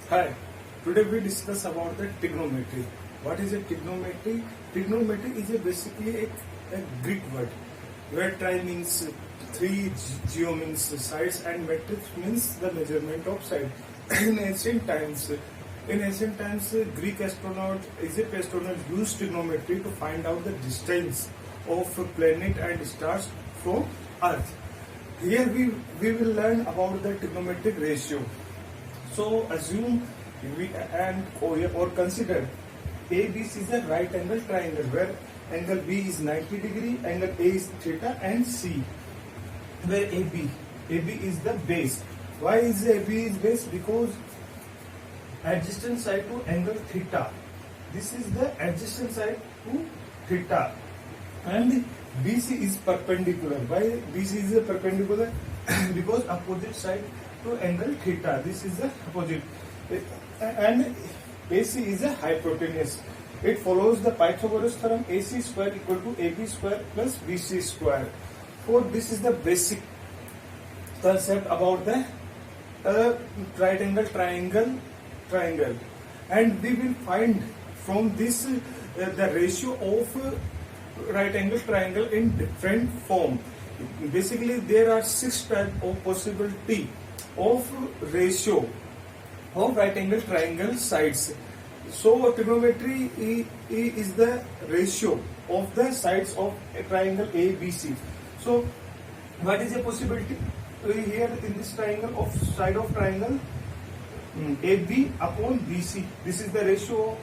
Hi, today we discuss about the trigonometry. What is a trigonometry? Trigonometry is basically a Greek word where tri means three, geo means sides, and metric means the measurement of side. In ancient times, Greek astronaut, Egypt astronaut used trigonometry to find out the distance of planet and stars from Earth. Here we will learn about the trigonometric ratio. So assume or consider ABC is a right angle triangle where angle B is 90 degree, angle A is theta, and C where AB is the base. Why is AB is base? Because adjacent side to angle theta. This is the adjacent side to theta, and BC is perpendicular. Why BC is a perpendicular? Because opposite side to angle theta. This is the opposite, and AC is a hypotenuse. It follows the Pythagoras theorem. AC square equal to AB square plus BC square. So this is the basic concept about the right angle triangle, and we will find from this the ratio of right angle triangle in different form. Basically, there are 6 types of possibility of ratio of right angle triangle sides. So trigonometry is the ratio of the sides of a triangle ABC. So what is a possibility here in this triangle of side of triangle AB upon BC? This is the ratio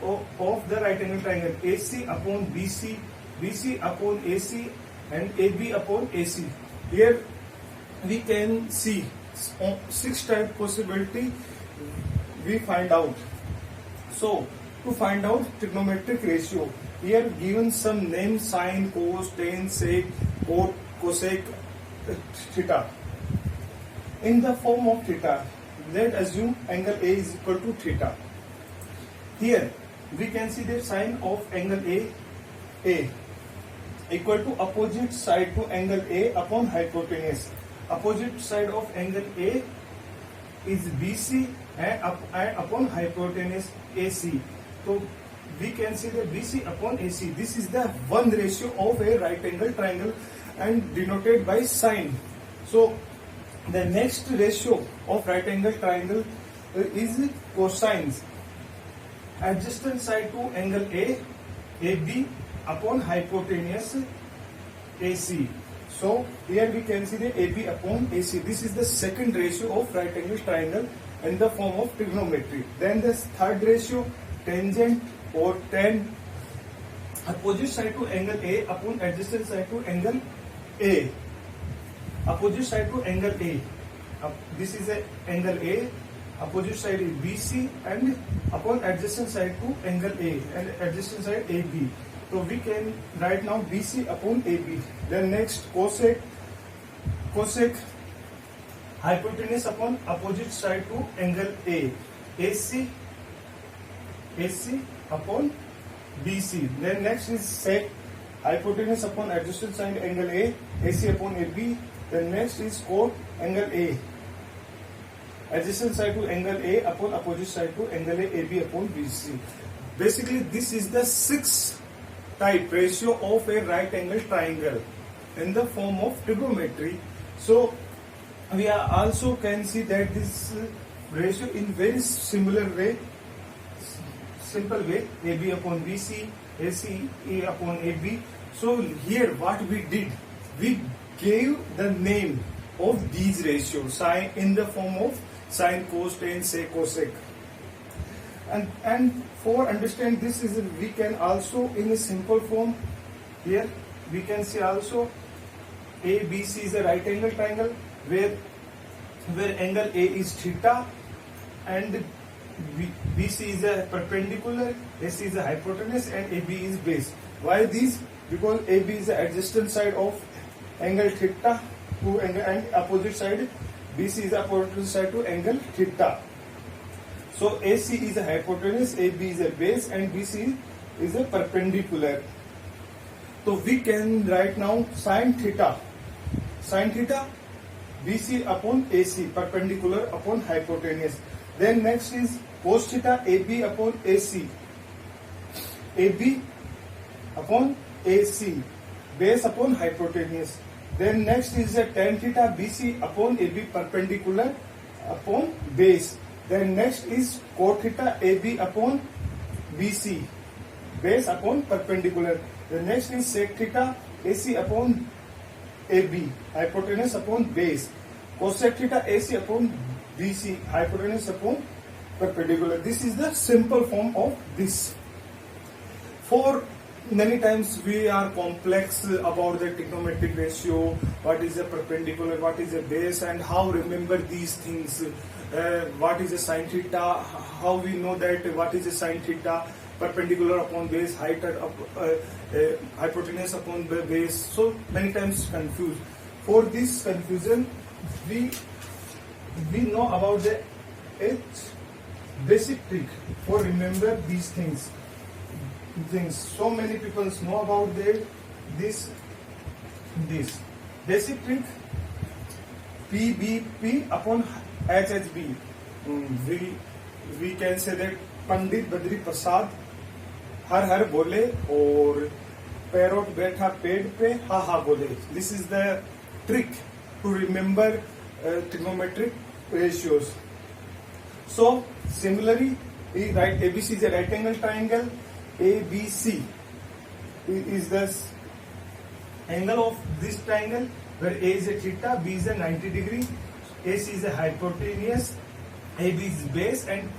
of the right angle triangle. AC upon BC, BC upon AC, and AB upon AC. Here we can see 6 type possibility we find out. So to find out trigonometric ratio, here given some name: sine, cos, tan, sec, cot, cosec, theta. In the form of theta, let's assume angle A is equal to theta. Here we can see the sine of angle A equal to opposite side to angle A upon hypotenuse. Opposite side of angle A is BC and upon hypotenuse AC. So we can see the BC upon AC. This is the one ratio of a right angle triangle and denoted by sine. So the next ratio of right angle triangle is cosines. Adjacent side to angle AB upon hypotenuse AC. So here we can see the AB upon AC. This is the second ratio of right angle triangle in the form of trigonometry. Then the third ratio, tangent or tan, opposite side to angle A upon adjacent side to angle A. Opposite side to angle A. This is a angle A. Opposite side is BC, and upon adjacent side to angle A, and adjacent side AB. So we can write now BC upon AB. Then next cosec hypotenuse upon opposite side to angle A. AC upon BC. Then next is sec hypotenuse upon adjacent side angle A. AC upon AB. Then next is cot angle A. Adjacent side to angle A upon opposite side to angle A, AB upon BC. Basically, this is the 6th type ratio of a right angle triangle in the form of trigonometry. So we are also can see that this ratio in very similar way, simple way, AB upon BC, AC upon AB. So here what we did, we gave the name of these ratios sine in the form of sine, cos, tan, sec, cosec. And for understand this is we can also in a simple form here we can see also ABC is a right angle triangle where angle A is theta and BC is a perpendicular, AC is a hypotenuse, and AB is base. Why these? Because AB is the adjacent side of angle theta to angle, and opposite side BC is the opposite side to angle theta. So AC is a hypotenuse, AB is a base, and BC is a perpendicular. So we can write now sine theta BC upon AC, perpendicular upon hypotenuse. Then next is cos theta AB upon AC. AB upon AC, base upon hypotenuse. Then next is a tan theta BC upon AB perpendicular upon base. Then next is cot theta AB upon BC, base upon perpendicular. The next is sec theta AC upon AB, hypotenuse upon base. Cosec theta AC upon BC, hypotenuse upon perpendicular. This is the simple form of this. For many times we are complex about the trigonometric ratio, what is a perpendicular, what is a base, and how remember these things. What is a sine theta, how we know that what is a sine theta, perpendicular upon base, height hypotenuse upon base. So many times confused. For this confusion, we know about the basic trick for remember these things. So many people know about this basic trick. PBP upon HHB. We can say that Pandit Badri Prasad हर हर बोले और parrot बैठा पेड़ पे हा हा बोले. This is the trick to remember trigonometric ratios. So similarly, we write ABC is a right angle triangle. ABC is the angle of this triangle where A is a theta, B is a 90 degree, AC is a hypotenuse, AB is base, and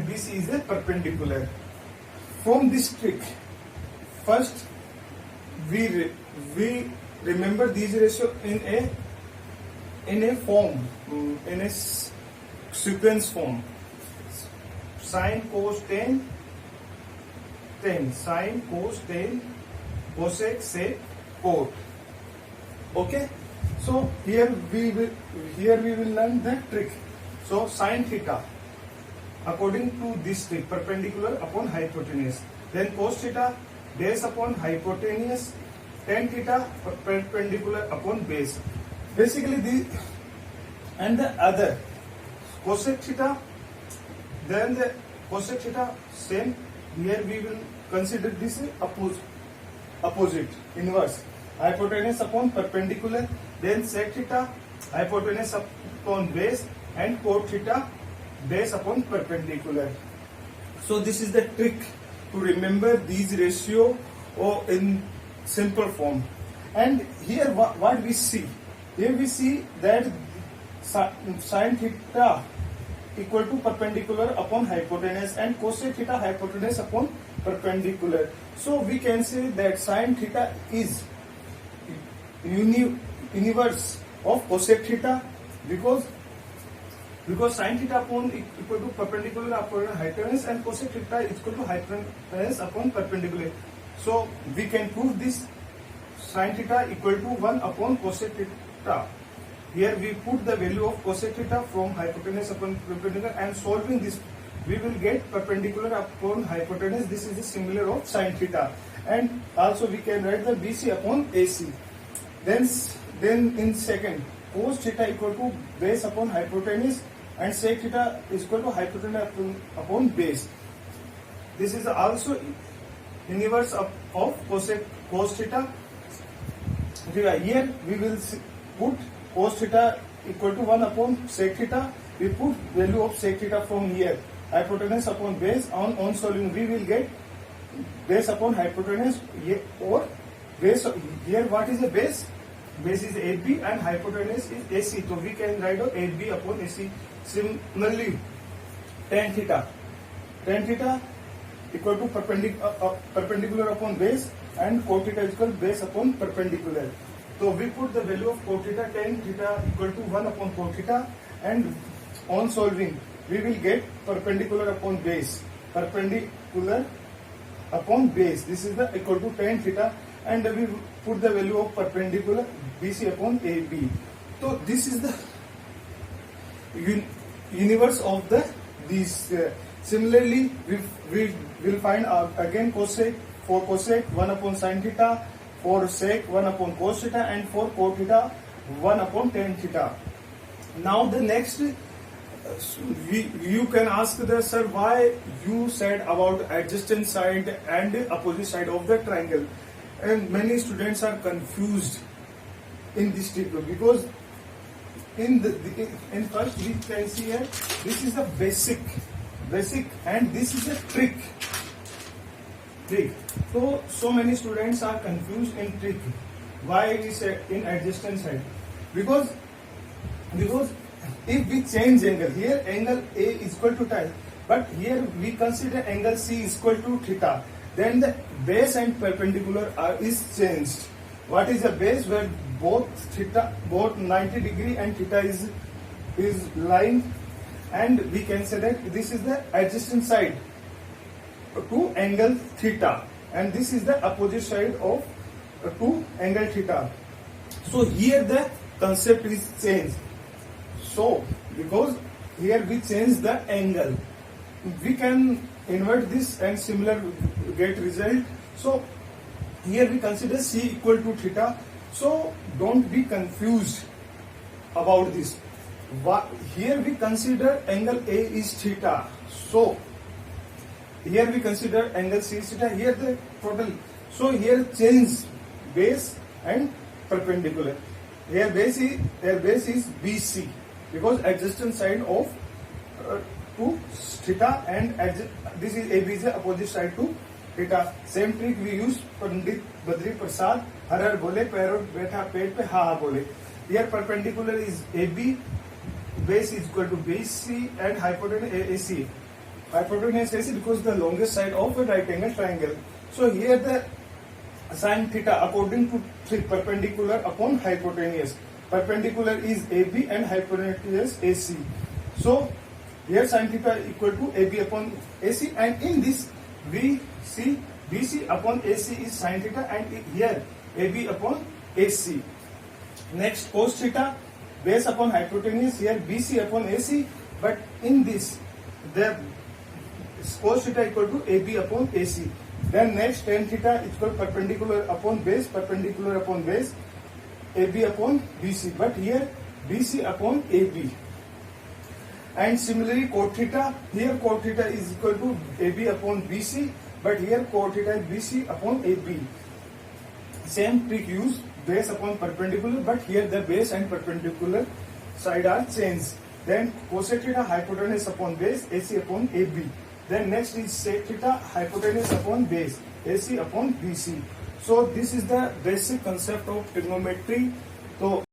BC is a perpendicular. From this trick, first we remember these ratios in a form, in a sequence form. Sine, cos, tan, sine, cos, tan, cosec, sec, cot. Okay. So here we will learn the trick. So sine theta, according to this trick, perpendicular upon hypotenuse. Then cos theta, base upon hypotenuse. Tan theta, perpendicular upon base. Basically the other cosec theta. Then the cosec theta same. Here we will consider this opposite, inverse. Hypotenuse upon perpendicular. Then sec theta, hypotenuse upon base, and cot theta, base upon perpendicular. So this is the trick to remember these ratio in simple form. And here what we see? Here we see that sine theta equal to perpendicular upon hypotenuse and cosec theta hypotenuse upon perpendicular. So we can say that sine theta is inverse of cosec theta because sine theta upon equal to perpendicular upon hypotenuse and cosec theta is equal to hypotenuse upon perpendicular. So we can prove this sine theta equal to 1 upon cosec theta. Here we put the value of cosec theta from hypotenuse upon perpendicular, and solving this we will get perpendicular upon hypotenuse. This is the similar of sine theta. And also we can write the BC upon AC. Then in second, cos theta equal to base upon hypotenuse and sec theta is equal to hypotenuse upon base. This is also inverse of cos theta. Here we will put cos theta equal to 1 upon sec theta. We put value of sec theta from here. Hypotenuse upon base. On solving we will get base upon hypotenuse or base. Here what is the base? Base is AB and hypotenuse is AC. So we can write AB upon AC. Similarly, tan theta equal to perpendicular upon base, and cot theta equal base upon perpendicular. So we put the value of cot theta, tan theta equal to 1 upon cot theta, and on solving we will get perpendicular upon base. Perpendicular upon base. This is the equal to tan theta, and we put the value of perpendicular BC upon AB. So this is the universe of these. Similarly, we will find again cosec. For cosec 1 upon sin theta, for sec 1 upon cos theta, and for cot theta 1 upon tan theta. Now the next you can ask the sir why you said about adjacent side and opposite side of the triangle, and many students are confused in this trick because in first we can see here this is a basic and this is a trick. So many students are confused in trick. Why we say in adjacent side? Because if we change angle, here angle A is equal to theta, but here we consider angle C is equal to theta, then the base and perpendicular is changed. What is the base? Where both 90 degree and theta is lying, and we can say that this is the adjacent side to angle theta, and this is the opposite side of to angle theta. So here the concept is changed. So because here we change the angle, we can invert this and similar get result. So here we consider C equal to theta. So don't be confused about this. Here we consider angle A is theta. So here we consider angle C is theta. Here the total. So here change base and perpendicular. Here base is BC because adjacent side of to theta, and this is AB is the opposite side to theta. Same trick we use Pandit Badri Prasad. हर हर बोले पैरों बैठा पेट पे हाँ बोले. Here perpendicular is AB, base is equal to BC, and hypotenuse AC. Hypotenuse AC because the longest side of a right angle triangle. So here the sin theta according to perpendicular upon hypotenuse. Perpendicular is AB and hypotenuse AC. So here sin theta equal to AB upon AC, and in this we see BC upon AC is sin theta, and here AB upon AC. Next cos theta, base upon hypotenuse, here BC upon AC, but in this the cos theta equal to AB upon AC. Then next tan theta equal perpendicular upon base, AB upon BC, but here BC upon AB. And similarly cot theta, here cot theta is equal to AB upon BC, but here cot theta is BC upon AB. Same trick used, base upon perpendicular, but here the base and perpendicular side are changed. Then cosec theta, hypotenuse upon base, AC upon AB. Then next is sec theta, hypotenuse upon base, AC upon BC. So this is the basic concept of trigonometry. So